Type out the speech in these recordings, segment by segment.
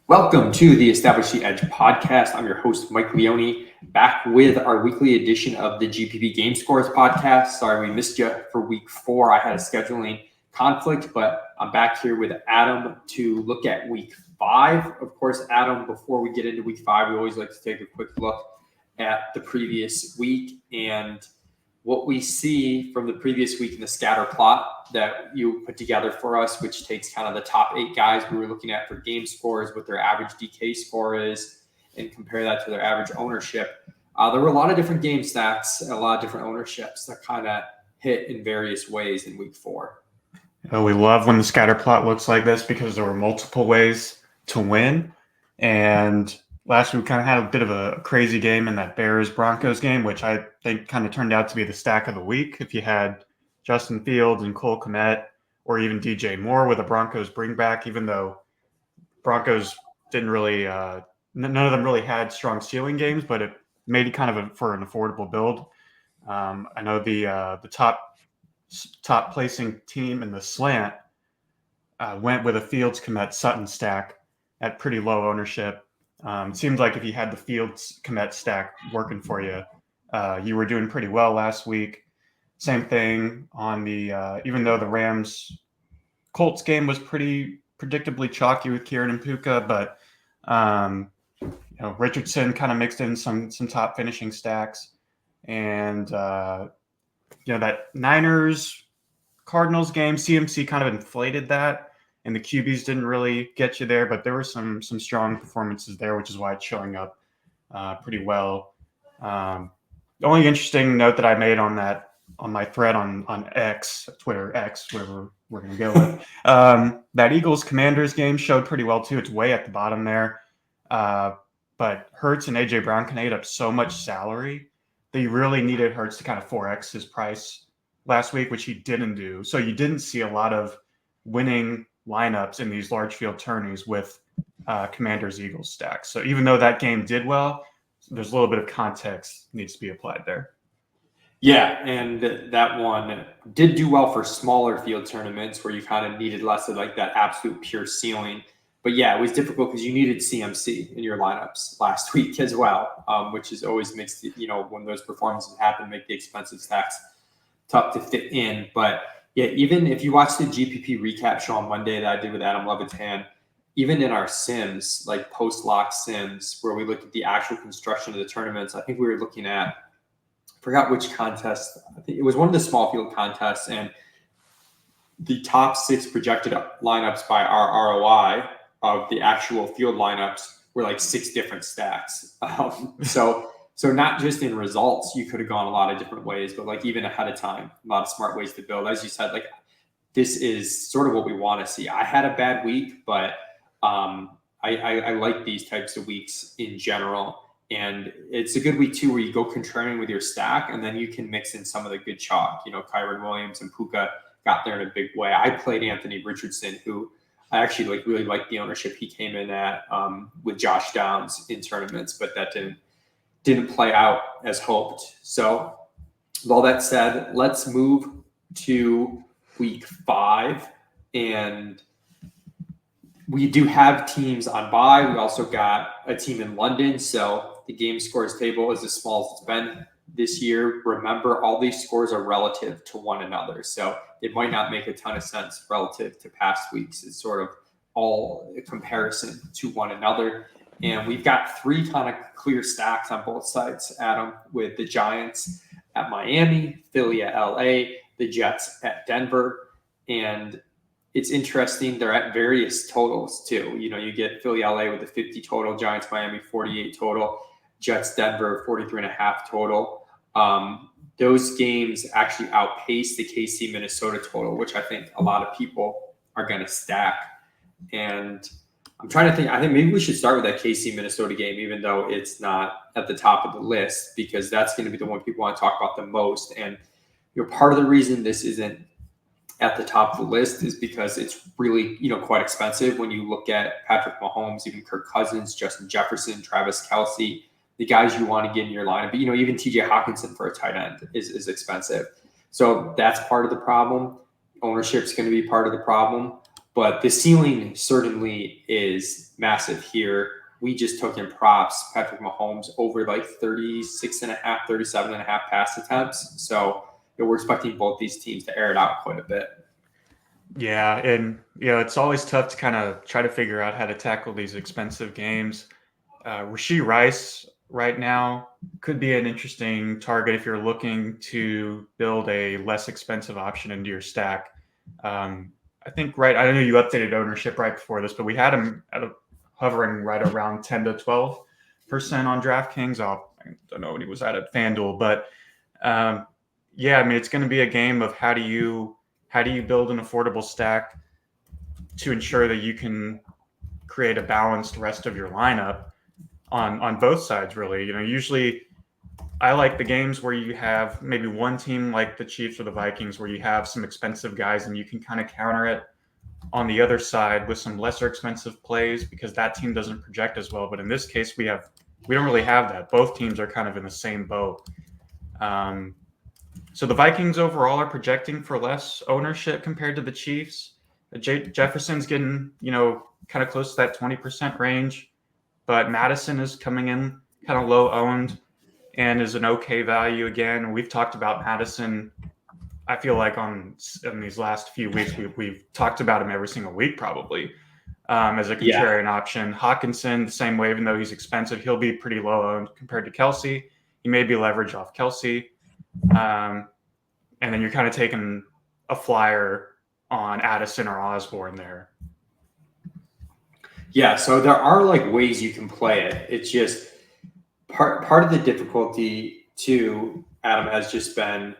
Welcome to the Establish the Edge podcast. I'm your host, Mike Leone, back with our weekly edition of the GPP Game Scores podcast. Sorry we missed you for week 4. I had a scheduling conflict, but I'm back here with Adam to look at week 5. Of course, Adam, before we get into week 5, we always like to take a quick look at the previous week and what we see from the previous week in the scatter plot that you put together for us, which takes kind of the top 8 guys we were looking at for game scores, what their average DK score is, and compare that to their average ownership. There were a lot of different game stats, a lot of different ownerships that kind of hit in various ways in week 4. We love when the scatter plot looks like this because there were multiple ways to win. And last week we kind of had a bit of a crazy game in that Bears-Broncos game, which I think kind of turned out to be the stack of the week. If you had Justin Fields and Cole Kmet or even DJ Moore with a Broncos bring back, even though Broncos didn't really none of them really had strong ceiling games, but it made it kind of for an affordable build. I know the top placing team in the slant went with a Fields Kmet Sutton stack at pretty low ownership. It seemed like if you had the Fields Kmet stack working for you, you were doing pretty well last week. Same thing on the even though the Rams Colts game was pretty predictably chalky with Kieran and Puka, but Richardson kind of mixed in some top finishing stacks, and that Niners Cardinals game, CMC kind of inflated that. And the QBs didn't really get you there, but there were some strong performances there, which is why it's showing up pretty well. The only interesting note that I made on my thread on X, Twitter X, whatever we're going to go with, that Eagles-Commanders game showed pretty well too. It's way at the bottom there. But Hurts and A.J. Brown can eat up so much salary that you really needed Hurts to kind of 4X his price last week, which he didn't do. So you didn't see a lot of winning lineups in these large field tourneys with Commanders Eagles stacks. So even though that game did well, there's a little bit of context needs to be applied there. Yeah, and that one did do well for smaller field tournaments where you kind of needed less of like that absolute pure ceiling. But yeah, it was difficult because you needed CMC in your lineups last week as well, which is always makes when those performances happen, make the expensive stacks tough to fit in. But yeah, even if you watch the GPP recap show on Monday that I did with Adam Levitan, even in our sims, like post-lock sims, where we looked at the actual construction of the tournaments, I think we were looking at, I forgot which contest. I think it was one of the small field contests, and the top 6 projected lineups by our ROI of the actual field lineups were like 6 different stacks. So not just in results, you could have gone a lot of different ways, but like even ahead of time, a lot of smart ways to build. As you said, like this is sort of what we want to see. I had a bad week, but I like these types of weeks in general. And it's a good week too, where you go contrarian with your stack and then you can mix in some of the good chalk. Kyron Williams and Puka got there in a big way. I played Anthony Richardson, who I actually really liked the ownership he came in at with Josh Downs in tournaments, but that didn't play out as hoped. So with all that said, let's move to week 5. And we do have teams on bye. We also got a team in London. So the game scores table is as small as it's been this year. Remember, all these scores are relative to one another. So it might not make a ton of sense relative to past weeks. It's sort of all a comparison to one another. And we've got 3 kind of clear stacks on both sides, Adam, with the Giants at Miami, Philly at LA, the Jets at Denver. And it's interesting, they're at various totals too. You get Philly LA with a 50 total, Giants Miami 48 total, Jets Denver 43.5 total. Those games actually outpace the KC Minnesota total, which I think a lot of people are going to stack. And I'm trying to think. I think maybe we should start with that KC Minnesota game, even though it's not at the top of the list, because that's going to be the one people want to talk about the most. And part of the reason this isn't at the top of the list is because it's really quite expensive when you look at Patrick Mahomes, even Kirk Cousins, Justin Jefferson, Travis Kelce, the guys you want to get in your lineup. But even TJ Hawkinson for a tight end is expensive. So that's part of the problem. Ownership is going to be part of the problem. but the ceiling certainly is massive here. We just took in props, Patrick Mahomes over like 36.5, 37.5 pass attempts. So we're expecting both these teams to air it out quite a bit. Yeah, and it's always tough to kind of try to figure out how to tackle these expensive games. Rashee Rice right now could be an interesting target if you're looking to build a less expensive option into your stack. I think I know you updated ownership right before this, but we had him hovering right around 10 to 12% on DraftKings. I don't know what he was at FanDuel, but it's going to be a game of how do you build an affordable stack to ensure that you can create a balanced rest of your lineup on both sides, really. Usually I like the games where you have maybe one team like the Chiefs or the Vikings where you have some expensive guys and you can kind of counter it on the other side with some lesser expensive plays because that team doesn't project as well. But in this case, we don't really have that. Both teams are kind of in the same boat. So the Vikings overall are projecting for less ownership compared to the Chiefs. Jefferson's getting, kind of close to that 20% range, but Madison is coming in kind of low owned and is an okay value again. We've talked about Madison. I feel like in these last few weeks, we've talked about him every single week, probably as a contrarian option. Hawkinson, the same way, even though he's expensive, he'll be pretty low owned compared to Kelsey. He may be leveraged off Kelsey. And then you're kind of taking a flyer on Addison or Osborne there. Yeah, so there are like ways you can play it. It's just part of the difficulty too, Adam, has just been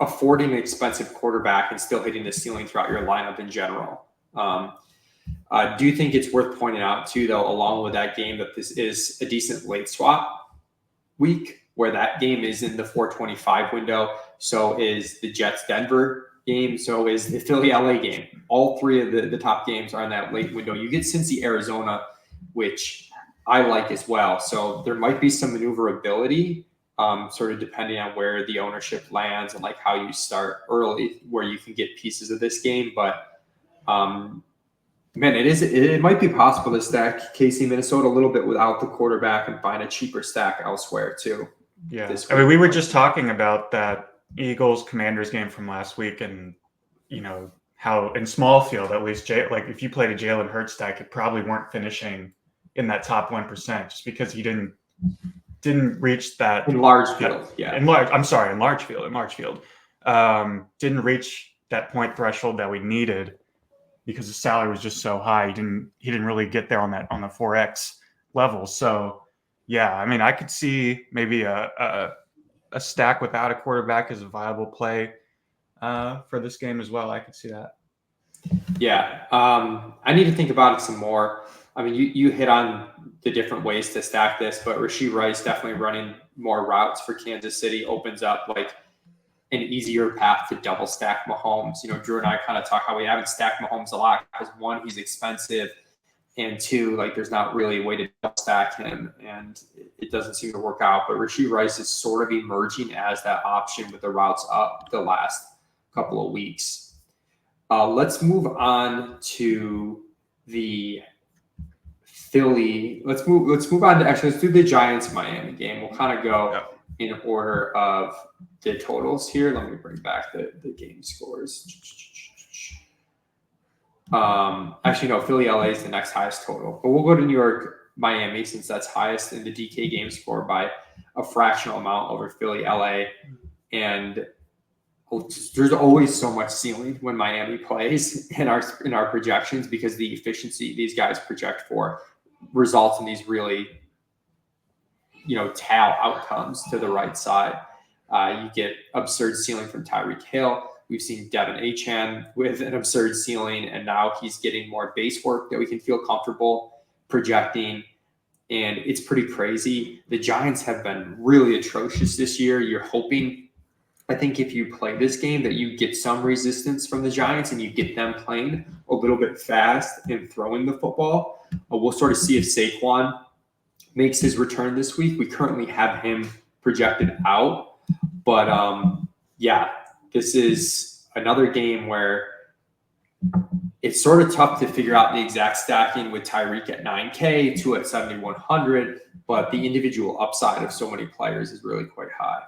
affording an expensive quarterback and still hitting the ceiling throughout your lineup in general. I do think it's worth pointing out too, though, along with that game, that this is a decent late swap week where that game is in the 425 window. So is the Jets-Denver game. So is the Philly-LA game. All three of the top games are in that late window. You get Cincy-Arizona, which I like as well. So there might be some maneuverability, sort of depending on where the ownership lands and like how you start early, where you can get pieces of this game. But it might be possible to stack KC Minnesota a little bit without the quarterback and find a cheaper stack elsewhere too. Yeah, I mean, we were just talking about that Eagles Commanders game from last week, and how in small field, at least, if you played a Jalen Hurts stack, it probably weren't finishing in that top 1% just because he didn't reach that in large field. In large field. Didn't reach that point threshold that we needed because the salary was just so high. He didn't really get there on the 4X level. So yeah, I mean, I could see maybe a stack without a quarterback as a viable play for this game as well. I could see that. Yeah, I need to think about it some more. I mean, you hit on the different ways to stack this, but Rashee Rice definitely running more routes for Kansas City opens up like an easier path to double stack Mahomes. Drew and I kind of talk how we haven't stacked Mahomes a lot because one, he's expensive, and two, like there's not really a way to double stack him, and it doesn't seem to work out. But Rashee Rice is sort of emerging as that option with the routes up the last couple of weeks. Let's move on to the Philly. Let's move on to let's do the Giants Miami game. We'll kind of go in order of the totals here. Let me bring back the game scores. Actually, no, Philly LA is the next highest total, but we'll go to New York Miami since that's highest in the DK game score by a fractional amount over Philly LA. And there's always so much ceiling when Miami plays in our projections because the efficiency these guys project for results in these really tail outcomes to the right side. You get absurd ceiling from Tyreek Hill. We've seen Devin Achane with an absurd ceiling, and now he's getting more base work that we can feel comfortable projecting. And it's pretty crazy. The Giants have been really atrocious this year. You're hoping, I think, if you play this game that you get some resistance from the Giants and you get them playing a little bit fast and throwing the football. We'll sort of see if Saquon makes his return this week. We currently have him projected out. But, this is another game where it's sort of tough to figure out the exact stacking with Tyreek at 9K, 2 at 7,100, but the individual upside of so many players is really quite high.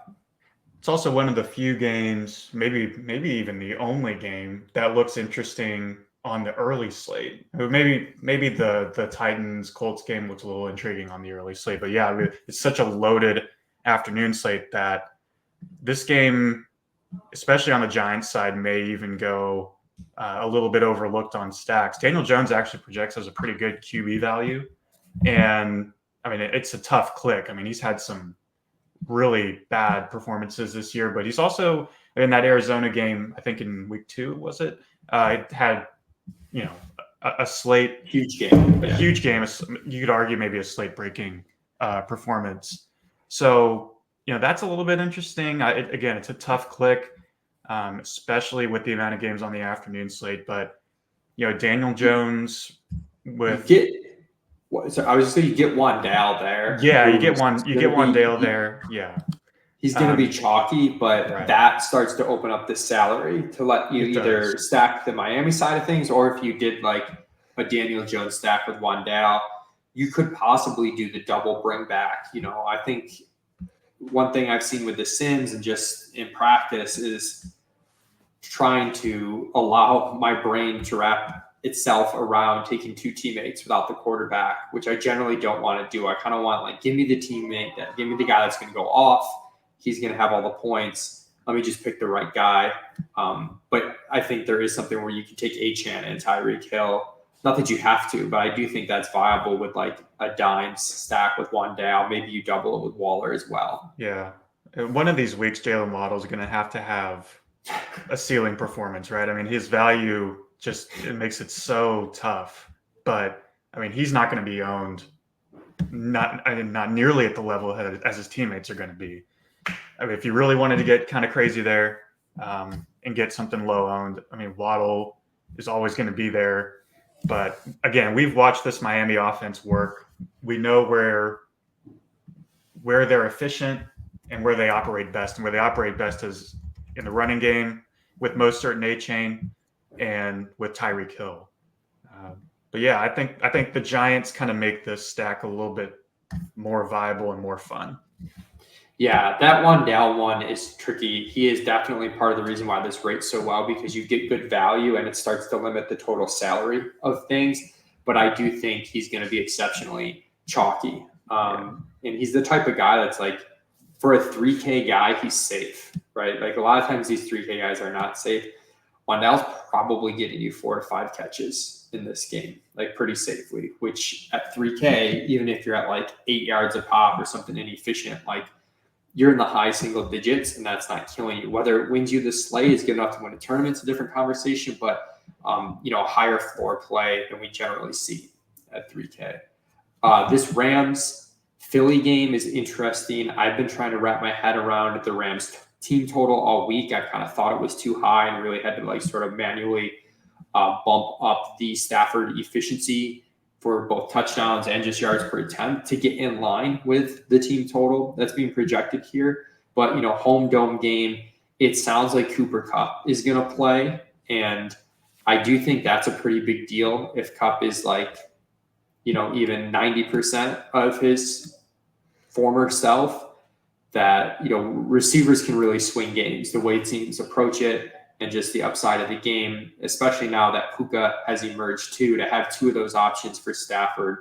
It's also one of the few games, maybe even the only game that looks interesting on the early slate. Maybe the Titans Colts game looks a little intriguing on the early slate, but yeah, it's such a loaded afternoon slate that this game, especially on the Giants side, may even go a little bit overlooked on stacks. Daniel Jones actually projects as a pretty good QB value, and I mean it's a tough click. I mean he's had some really bad performances this year, but he's also in that Arizona game, I think in week 2, was it? It had, a slate, huge game, huge game. You could argue maybe a slate breaking performance. So, that's a little bit interesting. Again, it's a tough click, especially with the amount of games on the afternoon slate, but Daniel Jones with so I was just saying you get Wandale there. Yeah, you get Wandale there. Yeah. He's going to be chalky, but right. That starts to open up the salary to let you either stack the Miami side of things, or if you did like a Daniel Jones stack with Wandale, you could possibly do the double bring back. I think one thing I've seen with the Sims and just in practice is trying to allow my brain to wrap itself around taking 2 teammates without the quarterback, which I generally don't want to do. I kind of want give me the teammate, give me the guy that's going to go off. He's going to have all the points. Let me just pick the right guy. But I think there is something where you can take Achane and Tyreek Hill. Not that you have to, but I do think that's viable with like a dimes stack with Wandale. Maybe you double it with Waller as well. Yeah. One of these weeks, Jalen Waddle is going to have a ceiling performance, right? I mean, his value it makes it so tough. But I mean, he's not going to be owned not nearly at the level as his teammates are going to be. I mean, if you really wanted to get kind of crazy there and get something low owned, I mean, Waddle is always going to be there. But again, we've watched this Miami offense work. We know where they're efficient and where they operate best. And where they operate best is in the running game with Mostert and Achane and with Tyreek Hill. But yeah, I think the Giants kind of make this stack a little bit more viable and more fun. Yeah, that Wandale one is tricky. He is definitely part of the reason why this rates so well, because you get good value and it starts to limit the total salary of things. But I do think he's going to be exceptionally chalky. And he's the type of guy that's like, for a 3K guy, he's safe, right? Like a lot of times these 3K guys are not safe. Wandale's probably getting you 4 to 5 catches in this game, like pretty safely, which at 3K, even if you're at like 8 yards a pop or something inefficient, like you're in the high single digits and that's not killing you. Whether it wins you the slate is good enough to win a tournament, it's a different conversation, but higher floor play than we generally see at 3K. This Rams Philly game is interesting. I've been trying to wrap my head around the Rams team total all week. I kind of thought it was too high and really had to like sort of manually bump up the Stafford efficiency for both touchdowns and just yards per attempt to get in line with the team total that's being projected here. But, home dome game, it sounds like Cooper Kupp is going to play. And I do think that's a pretty big deal if Kupp is like, even 90% of his former self, that, receivers can really swing games, the way teams approach it and just the upside of the game, especially now that Puka has emerged too, to have 2 of those options for Stafford.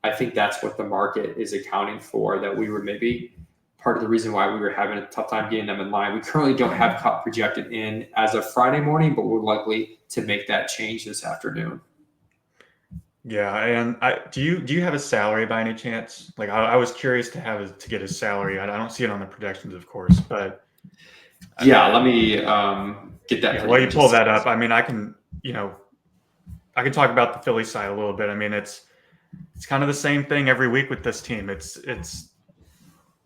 I think that's what the market is accounting for, that we were maybe part of the reason why we were having a tough time getting them in line. We currently don't have Kupp projected in as of Friday morning, but we're likely to make that change this afternoon. Yeah, and do you have a salary by any chance? Like I was curious to get his salary. I don't see it on the projections, of course, but let me get that. Yeah, while you pull that up, I mean, I can talk about the Philly side a little bit. I mean, it's kind of the same thing every week with this team. It's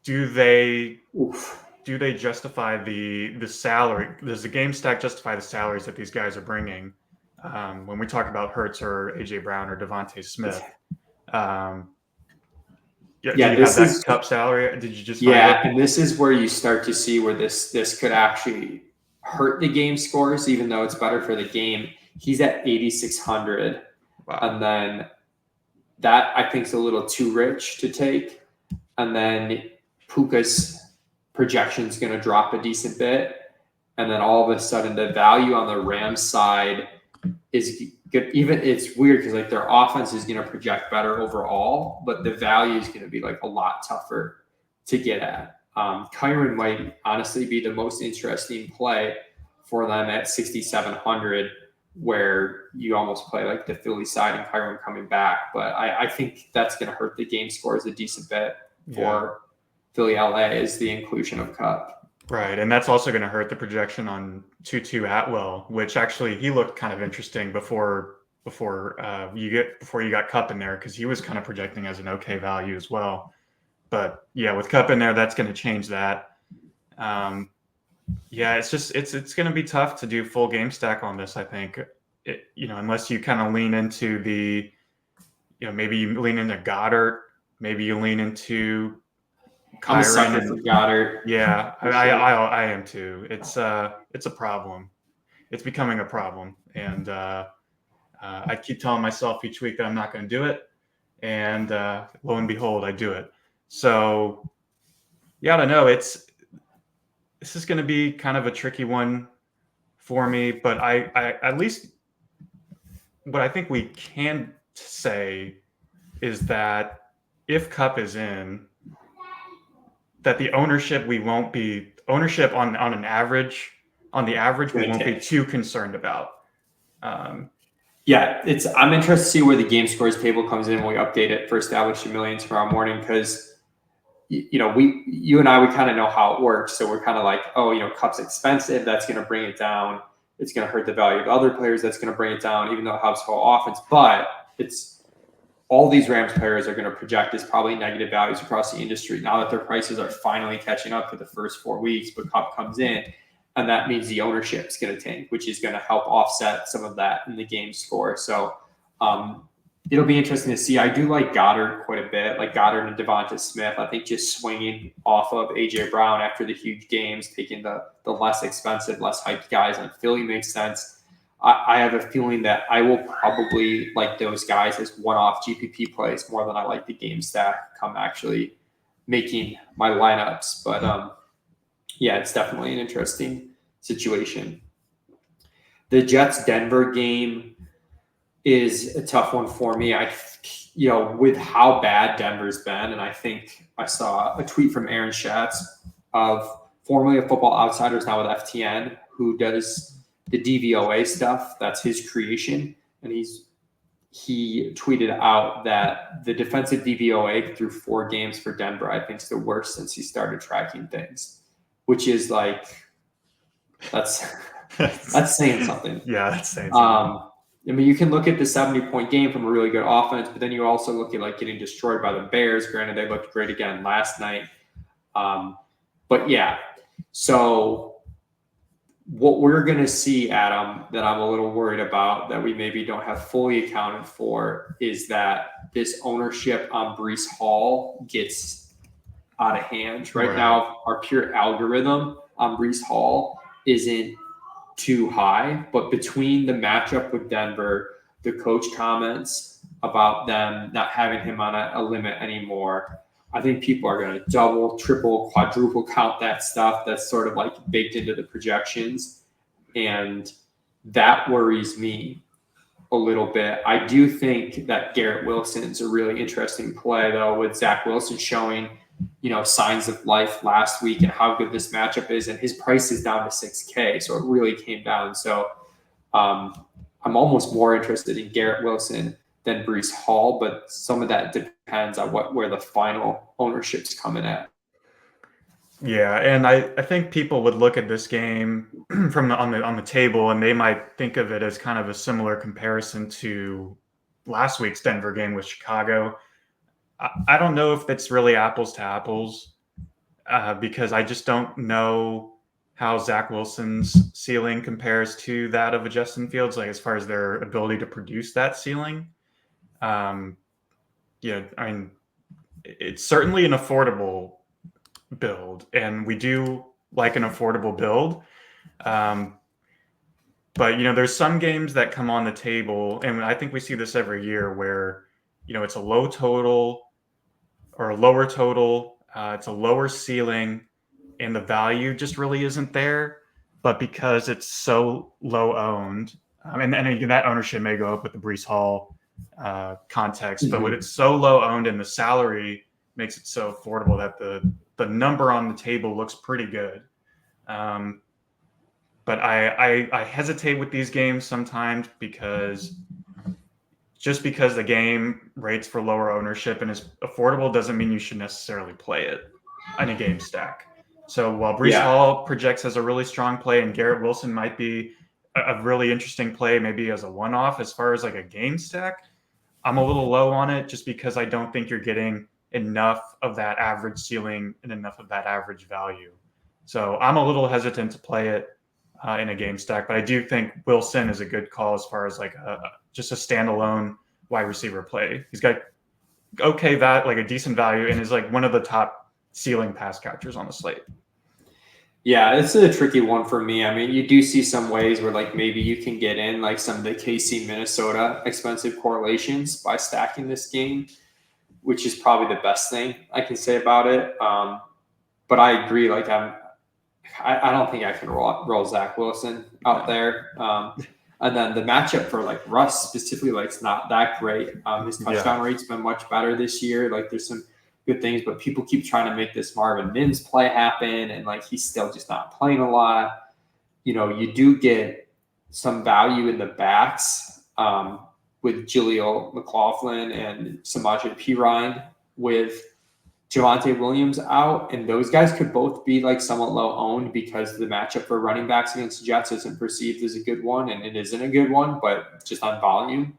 do they justify the salary? Does the game stack justify the salaries that these guys are bringing? When we talk about Hurts or AJ Brown or Devontae Smith, this is Kupp salary. Did you just and this is where you start to see where this could actually hurt the game scores, even though it's better for the game. He's at 8,600. Wow. And then that I think is a little too rich to take. And then Puka's projection is going to drop a decent bit. And then all of a sudden the value on the Rams side is good. Even it's weird because like their offense is going to project better overall, but the value is going to be like a lot tougher to get at. Kyron might honestly be the most interesting play for them at 6,700, where you almost play like the Philly side and Kyron coming back. But I think that's going to hurt the game scores a decent bit for Philly LA is the inclusion of Kupp. Right, and that's also going to hurt the projection on Tutu Atwell, which actually he looked kind of interesting before you got Kupp in there, because he was kind of projecting as an okay value as well. But yeah, with Kupp in there, that's going to change that. It's going to be tough to do full game stack on this. I think, unless you kind of lean into maybe you lean into Goddard, maybe you lean into Kyron. I'm a sucker for Goddard. Yeah, I am too. It's a problem. It's becoming a problem, and I keep telling myself each week that I'm not going to do it, and lo and behold, I do it. So, yeah, I don't know. This is going to be kind of a tricky one for me, but I at least what I think we can say is that if Kupp is in, that the ownership on the average we won't be too concerned about. I'm interested to see where the game scores table comes in when we update it for Established Million tomorrow morning, because you and I, we kind of know how it works. So we're kind of like, Kupp's expensive. That's going to bring it down. It's going to hurt the value of other players. That's going to bring it down, even though it helps whole offense. But it's all these Rams players are going to project as probably negative values across the industry now that their prices are finally catching up for the first 4 weeks. But Kupp comes in, and that means the ownership is going to tank, which is going to help offset some of that in the game score. So it'll be interesting to see. I do like Goddard quite a bit, like Goddard and Devonta Smith. I think just swinging off of A.J. Brown after the huge games, taking the less expensive, less hyped guys on Philly makes sense. I have a feeling that I will probably like those guys as one-off GPP plays more than I like the game stack come actually making my lineups. But it's definitely an interesting situation. The Jets-Denver game is a tough one for me. With how bad Denver's been, and I think I saw a tweet from Aaron Schatz of formerly of Football Outsiders, now with FTN, who does the DVOA stuff. That's his creation, and he tweeted out that the defensive DVOA through 4 games for Denver, I think, is the worst since he started tracking things, which is like that's saying something. Yeah, that's saying something. You can look at the 70-point game from a really good offense, but then you also look at like getting destroyed by the Bears. Granted, they looked great again last night. So what we're going to see, Adam, that I'm a little worried about that we maybe don't have fully accounted for is that this ownership on Breece Hall gets out of hand. Right now, our pure algorithm on Breece Hall isn't too high, but between the matchup with Denver, the coach comments about them not having him on a limit anymore, I think people are going to double, triple, quadruple count that stuff that's sort of like baked into the projections. And that worries me a little bit. I do think that Garrett Wilson's a really interesting play, though, with Zach Wilson showing, signs of life last week and how good this matchup is. And his price is down to $6K. So it really came down. So I'm almost more interested in Garrett Wilson than Breece Hall, but some of that depends on where the final ownership's coming at. Yeah, and I think people would look at this game from on the table, and they might think of it as kind of a similar comparison to last week's Denver game with Chicago. I don't know if that's really apples to apples, because I just don't know how Zach Wilson's ceiling compares to that of a Justin Fields, like as far as their ability to produce that ceiling. It's certainly an affordable build, and we do like an affordable build. But there's some games that come on the table, and I think we see this every year where it's a low total or a lower total, it's a lower ceiling, and the value just really isn't there. But because it's so low owned, and that ownership may go up with the Brees Hall context, but when it's so low owned and the salary makes it so affordable that the number on the table looks pretty good. But I hesitate with these games sometimes because the game rates for lower ownership and is affordable doesn't mean you should necessarily play it in a game stack. So while Brees Hall projects as a really strong play and Garrett Wilson might be a really interesting play, maybe as a one-off, as far as like a game stack, I'm a little low on it just because I don't think you're getting enough of that average ceiling and enough of that average value. So I'm a little hesitant to play it in a game stack, but I do think Wilson is a good call as far as like just a standalone wide receiver play. He's got like a decent value and is like one of the top ceiling pass catchers on the slate. Yeah, it's a tricky one for me. I mean, you do see some ways where like maybe you can get in like some of the KC Minnesota expensive correlations by stacking this game, which is probably the best thing I can say about it. But I agree. Like I don't think I can roll Zach Wilson out there. And then the matchup for like Russ specifically, like it's not that great. His touchdown rate's been much better this year. Like there's some good things, but people keep trying to make this Marvin Mims play happen, and like he's still just not playing a lot. You do get some value in the backs with Jaleel McLaughlin and Samaje Perine with Javonte Williams out, and those guys could both be like somewhat low owned because the matchup for running backs against the Jets isn't perceived as a good one, and it isn't a good one, but just on volume.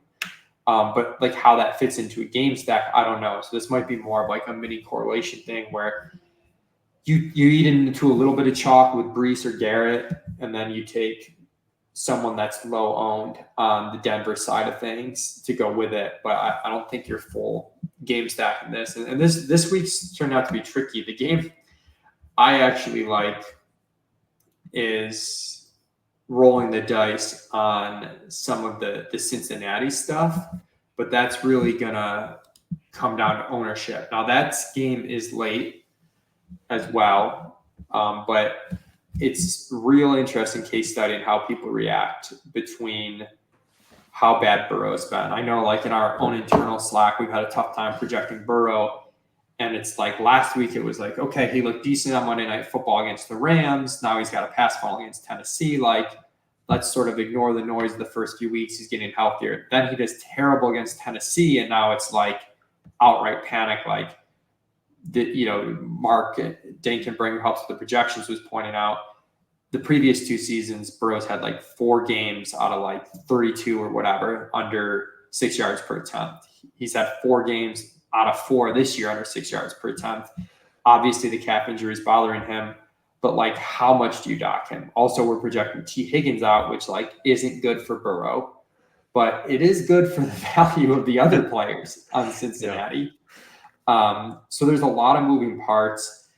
But like how that fits into a game stack, I don't know. So this might be more of like a mini correlation thing where you eat into a little bit of chalk with Brees or Garrett, and then you take someone that's low owned on the Denver side of things to go with it. But I don't think you're full game stacking this. And this week's turned out to be tricky. The game I actually like is rolling the dice on some of the Cincinnati stuff, but that's really gonna come down to ownership. Now that game is late as well, but it's real interesting case study in how people react between how bad Burrow's been. I know like in our own internal Slack, we've had a tough time projecting Burrow. And it's like last week it was like, okay, he looked decent on Monday Night Football against the Rams. Now he's got a pass fall against Tennessee. Like, let's sort of ignore the noise of the first few weeks. He's getting healthier. Then he does terrible against Tennessee. And now it's like outright panic. Like, Mark Dankenbringer, who helps with the projections, was pointing out the previous 2 seasons, Burrow's had like 4 games out of like 32 or whatever under 6 yards per attempt. He's had 4 games out of 4 this year under 6 yards per attempt. Obviously, the calf injury is bothering him, but like, how much do you dock him? Also, we're projecting T. Higgins out, which like isn't good for Burrow, but it is good for the value of the other players on Cincinnati. So there's a lot of moving parts.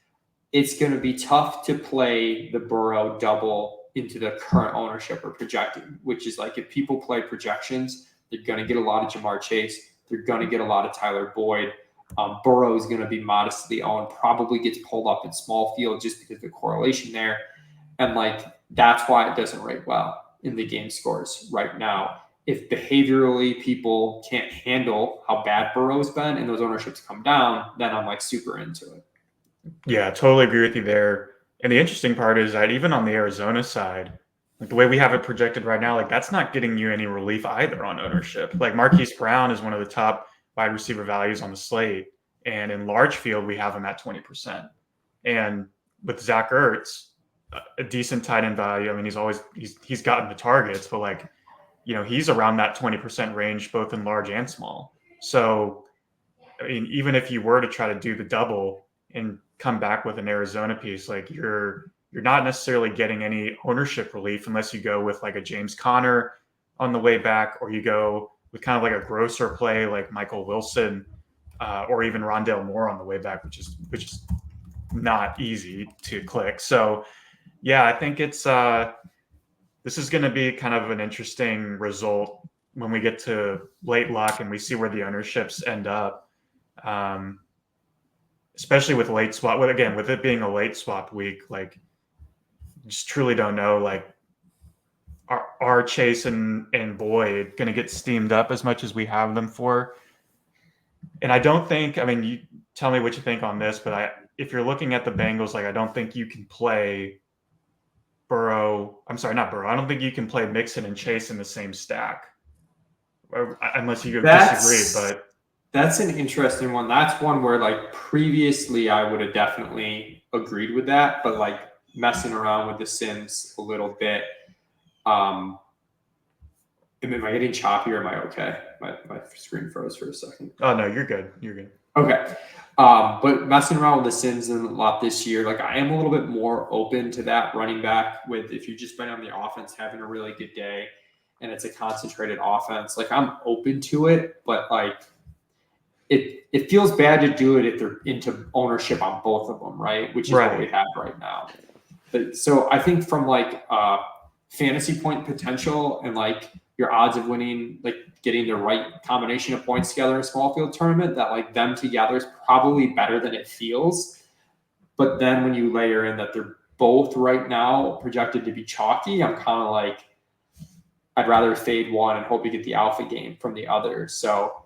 It's going to be tough to play the Burrow double into the current ownership or projecting, which is like if people play projections, they're going to get a lot of Jamar Chase. They're going to get a lot of Tyler Boyd. Burrow is going to be modestly owned, probably gets pulled up in small field just because of the correlation there. And like, that's why it doesn't rate well in the game scores right now. If behaviorally people can't handle how bad Burrow's been and those ownerships come down, then I'm like super into it. Yeah, totally agree with you there. And the interesting part is that even on the Arizona side, like the way we have it projected right now, like that's not getting you any relief either on ownership. Like Marquise Brown is one of the top wide receiver values on the slate. And in large field, we have him at 20%. And with Zach Ertz, a decent tight end value. I mean, he's gotten the targets, but like, he's around that 20% range, both in large and small. So, I mean, even if you were to try to do the double and come back with an Arizona piece, like you're not necessarily getting any ownership relief unless you go with like a James Conner on the way back, or you go with kind of like a grosser play like Michael Wilson or even Rondale Moore on the way back, which is not easy to click. So yeah, I think it's this is going to be kind of an interesting result when we get to late lock and we see where the ownerships end up. Especially with late swap, with it being a late swap week, like just truly don't know, like are Chase and Boyd going to get steamed up as much as we have them for? And I don't think, I mean, you tell me what you think on this, but if you're looking at the Bengals, like I don't think you can play Burrow. I'm sorry, not Burrow. I don't think you can play Mixon and Chase in the same stack, unless you disagree. But that's an interesting one. That's one where like previously I would have definitely agreed with that, but like messing around with the Sims a little bit. Am I getting choppy or am I okay? My screen froze for a second. Oh no, you're good. You're good. Okay. But messing around with the Sims a lot this year, like I am a little bit more open to that running back with if you've just been on the offense having a really good day and it's a concentrated offense, like I'm open to it, but like it feels bad to do it if they're into ownership on both of them, right? Which is what we have right now. But so I think from like fantasy point potential and like your odds of winning, like getting the right combination of points together in a small field tournament, that like them together is probably better than it feels. But then when you layer in that they're both right now projected to be chalky, I'm kind of like, I'd rather fade one and hope you get the alpha game from the other. So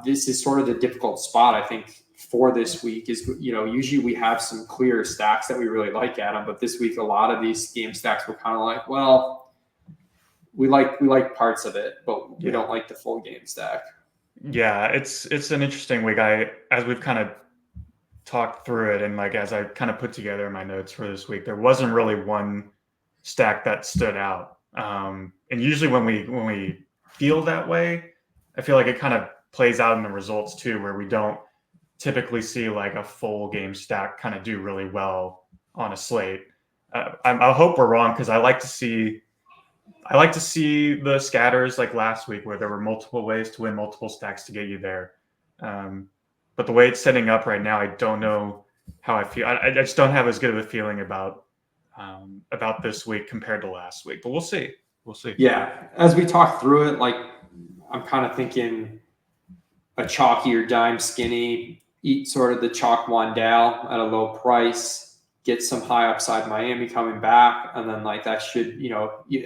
this is sort of the difficult spot, I think, for this week is, usually we have some clear stacks that we really like, Adam, but this week, a lot of these game stacks were kind of like, well, we like parts of it, but we don't like the full game stack. Yeah, it's an interesting week. As we've kind of talked through it and like as I kind of put together my notes for this week, there wasn't really one stack that stood out. And usually when we feel that way, I feel like it kind of plays out in the results too, where we don't typically see like a full game stack kind of do really well on a slate. I hope we're wrong because I like to see the scatters like last week where there were multiple ways to win multiple stacks to get you there. But the way it's setting up right now, I don't know how I feel. I just don't have as good of a feeling about this week compared to last week. But we'll see. We'll see. Yeah, as we talk through it, like I'm kind of thinking a chalky or dime skinny, eat sort of the chalk Wandale at a low price, get some high upside Miami coming back, and then like that should,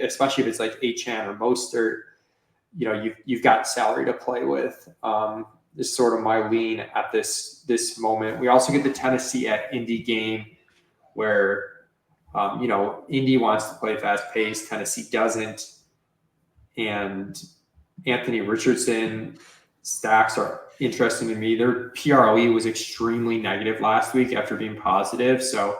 especially if it's like Achane or Mostert, you've got salary to play with. Is sort of my lean at this moment. We also get the Tennessee at Indy game where Indy wants to play fast paced, Tennessee doesn't, and Anthony Richardson stacks are interesting to me. Their PROE was extremely negative last week after being positive. So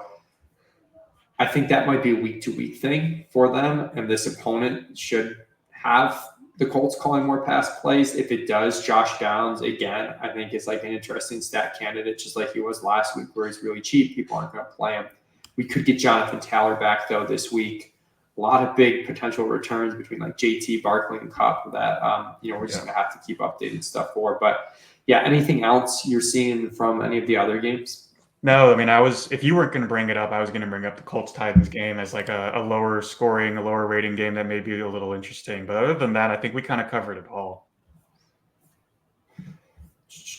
I think that might be a week-to-week thing for them. And this opponent should have the Colts calling more pass plays. If it does, Josh Downs, again, I think is like an interesting stat candidate, just like he was last week where he's really cheap. People aren't going to play him. We could get Jonathan Taylor back, though, this week. A lot of big potential returns between like JT, Barkley, and Kupp that we're just going to have to keep updated stuff for. But yeah, anything else you're seeing from any of the other games? No, I mean, if you weren't going to bring it up, I was going to bring up the Colts Titans game as like a lower scoring, a lower rating game that may be a little interesting. But other than that, I think we kind of covered it all.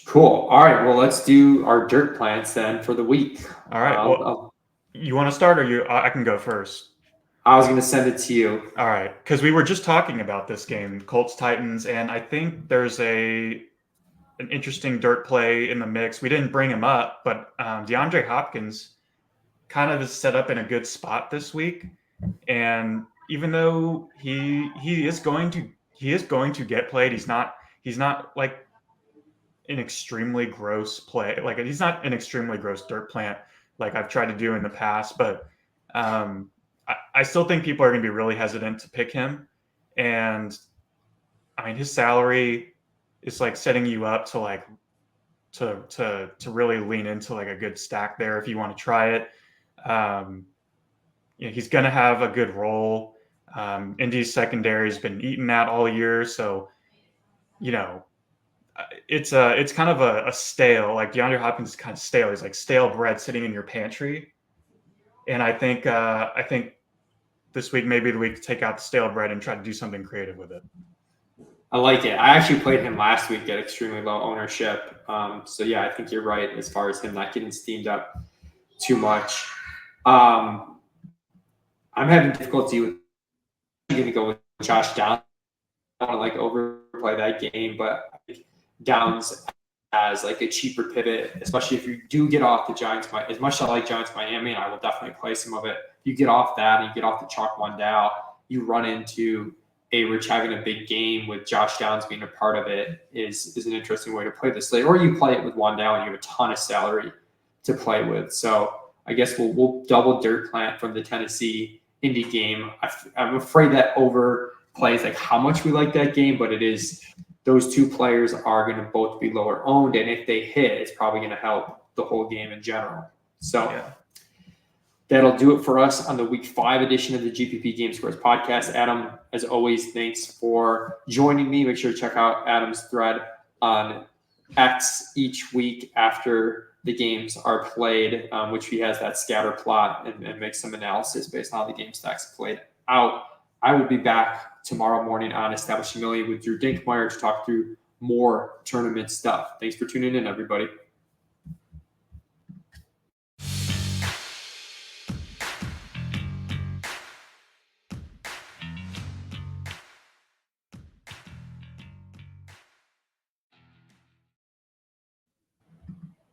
Cool. All right. Well, let's do our dirt plans then for the week. All right. You want to start or I can go first? I was going to send it to you. All right. Because we were just talking about this game, Colts Titans, and I think there's an interesting dirt play in the mix. We didn't bring him up, but DeAndre Hopkins kind of is set up in a good spot this week. And even though he is going to get played, he's not like an extremely gross play. Like he's not an extremely gross dirt plant like I've tried to do in the past, but I still think people are going to be really hesitant to pick him. And I mean, his salary is like setting you up to like to really lean into like a good stack there if you want to try it. He's going to have a good role. Indy's secondary has been eaten at all year, so it's kind of a stale, like DeAndre Hopkins is kind of stale. He's like stale bread sitting in your pantry. And I think this week may be the week to take out the stale bread and try to do something creative with it. I like it. I actually played him last week at extremely low ownership. So yeah, I think you're right as far as him not getting steamed up too much. I'm having difficulty with going to go with Josh Downs. I don't want to overplay that game, but I think Downs as a cheaper pivot, especially if you do get off the Giants. As much as I like Giants Miami, and I will definitely play some of it. You get off that and you get off the chalk one down, you run into Rich having a big game with Josh Downs being a part of it is an interesting way to play the slate. Or you play it with one down and you have a ton of salary to play with. So I guess we'll double dirt plant from the Tennessee Indy game. I'm afraid that overplays how much we like that game, but it is those two players are going to both be lower owned, and if they hit, it's probably going to help the whole game in general. So yeah. That'll do it for us on the Week 5 edition of the GPP Game Scores podcast. Adam, as always, thanks for joining me. Make sure to check out Adam's thread on X each week after the games are played, which he has that scatter plot and makes some analysis based on how the game stacks played out. I will be back tomorrow morning on Establishing Million with Drew Dinkmeyer to talk through more tournament stuff. Thanks for tuning in, everybody.